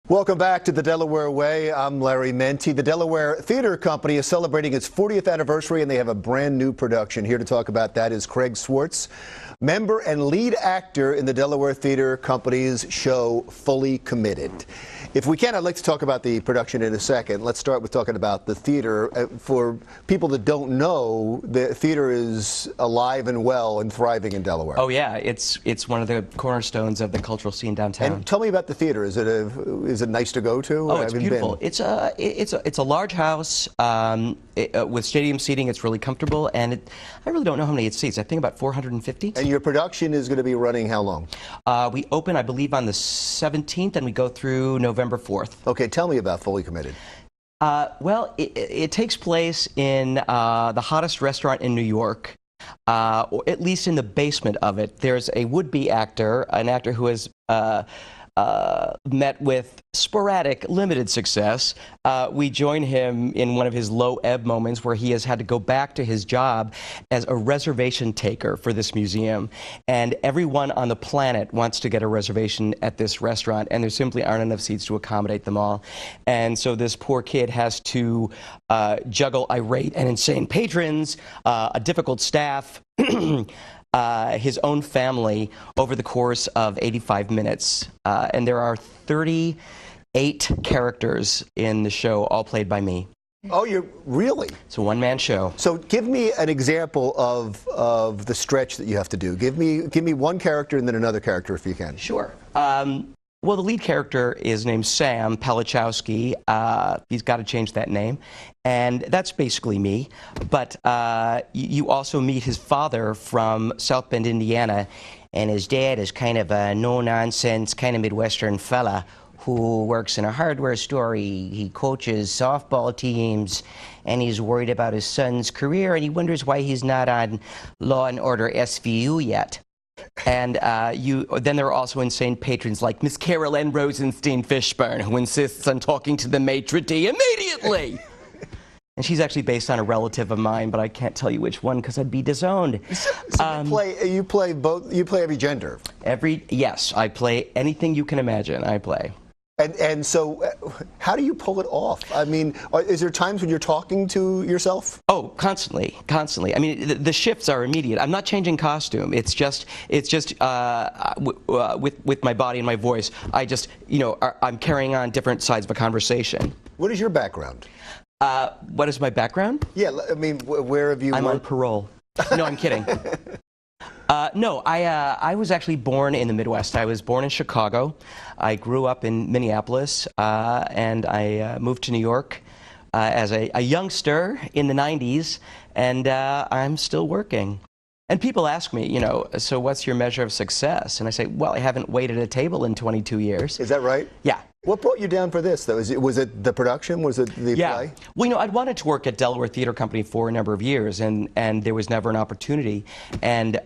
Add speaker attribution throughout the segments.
Speaker 1: Welcome back to the Delaware Way. I'm Larry Menti. The Delaware Theater Company is celebrating its 40th anniversary, and they have a brand new production. Here to talk about that is Kraig Swartz, member and lead actor in the Delaware Theater Company's show, Fully Committed. If we can, I'd like to talk about the production in a second. Let's start with talking about the theater. For people that don't know, the theater is alive and well and thriving in Delaware.
Speaker 2: Oh yeah, it's one of the cornerstones of the cull scene downtown.
Speaker 1: And tell me about the theater. Is it nice to go to?
Speaker 2: Oh, it's beautiful. It's a large house with stadium seating. It's really comfortable, and I really don't know how many it seats. I think about 450.
Speaker 1: And your production is going to be running how long?
Speaker 2: We open, I believe, on the 17th, and we go through November 4th.
Speaker 1: Okay, tell me about Fully Committed.
Speaker 2: Well, it takes place in the hottest restaurant in New York, or at least in the basement of it. There's a would-be actor, an actor who has met with sporadic, limited success. We join him in one of his low ebb moments where he has had to go back to his job as a reservation taker for this museum. And everyone on the planet wants to get a reservation at this restaurant, and there simply aren't enough seats to accommodate them all. And so this poor kid has to juggle irate and insane patrons, a difficult staff, his own family over the course of 85 minutes. And there are 38 characters in the show, all played by me.
Speaker 1: Oh, you're really?
Speaker 2: It's a one-man show.
Speaker 1: So give me an example of the stretch that you have to do. Give me one character and then another character if you can.
Speaker 2: Sure. Well, the lead character is named Sam Pelichowski. He's got to change that name. And that's basically me. But you also meet his father from South Bend, Indiana. And his dad is kind of a no-nonsense, kind of Midwestern fella who works in a hardware store. He coaches softball teams, and he's worried about his son's career, and he wonders why he's not on Law and Order SVU yet. And then there are also insane patrons like Miss Carol Ann Rosenstein Fishburne, who insists on talking to the maitre d' immediately. And she's actually based on a relative of mine, but I can't tell you which one because I'd be disowned.
Speaker 1: So you play both. You play every gender.
Speaker 2: Yes, I play anything you can imagine. I play.
Speaker 1: And so, how do you pull it off? I mean, is there times when you're talking to yourself?
Speaker 2: Oh, constantly, constantly. I mean, the shifts are immediate. I'm not changing costume. It's just with my body and my voice. I'm carrying on different sides of a conversation.
Speaker 1: What is your background?
Speaker 2: What is my background?
Speaker 1: Yeah, I mean, where have you?
Speaker 2: I'm on parole. No, I'm kidding. No, I was actually born in the Midwest. I was born in Chicago. I grew up in Minneapolis, and I moved to New York as a youngster in the 90s, and I'm still working. And people ask me, so what's your measure of success? And I say, well, I haven't waited at a table in 22 years.
Speaker 1: Is that right?
Speaker 2: Yeah.
Speaker 1: What brought you down for this, though? Was it the production? Was it the play?
Speaker 2: Well, I'd wanted to work at Delaware Theater Company for a number of years, and there was never an opportunity. And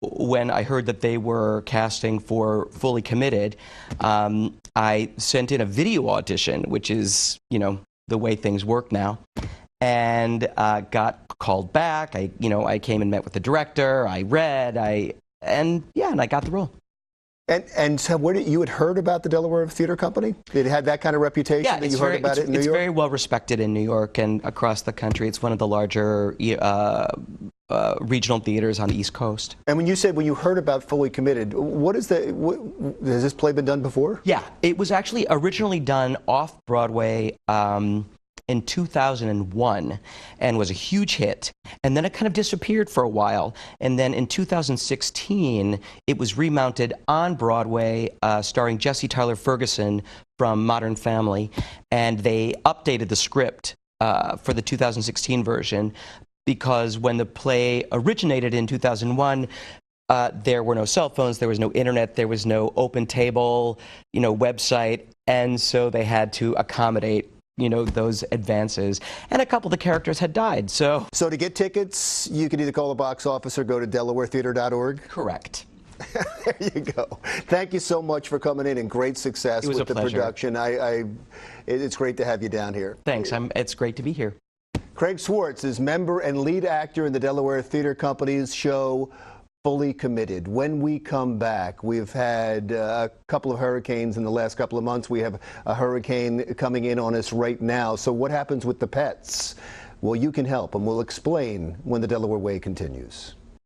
Speaker 2: when I heard that they were casting for Fully Committed, I sent in a video audition, which is, the way things work now, and got called back. I came and met with the director. I read. And I got the role.
Speaker 1: And so you had heard about the Delaware Theater Company? It had that kind of reputation that you heard about it in New York?
Speaker 2: It's very well respected in New York and across the country. It's one of the larger regional theaters on the East Coast. And
Speaker 1: when you heard about Fully Committed, has this play been done before?
Speaker 2: Yeah, it was actually originally done off-Broadway in 2001 and was a huge hit, and then it kind of disappeared for a while, and then in 2016 it was remounted on Broadway, starring Jesse Tyler Ferguson from Modern Family, and they updated the script for the 2016 version because when the play originated in 2001, there were no cell phones, there was no internet, there was no open table, website, and so they had to accommodate those advances. And a couple of the characters had died, so...
Speaker 1: So to get tickets, you can either call the box office or go to DelawareTheater.org?
Speaker 2: Correct.
Speaker 1: There you go. Thank you so much for coming in, and great success with the production. It's great to have you down here.
Speaker 2: Thanks. It's great to be here.
Speaker 1: Kraig Swartz is member and lead actor in the Delaware Theater Company's show fully committed. When we come back, we've had a couple of hurricanes in the last couple of months. We have a hurricane coming in on us right now. So what happens with the pets? Well, you can help, and we'll explain when the Delaware Way continues.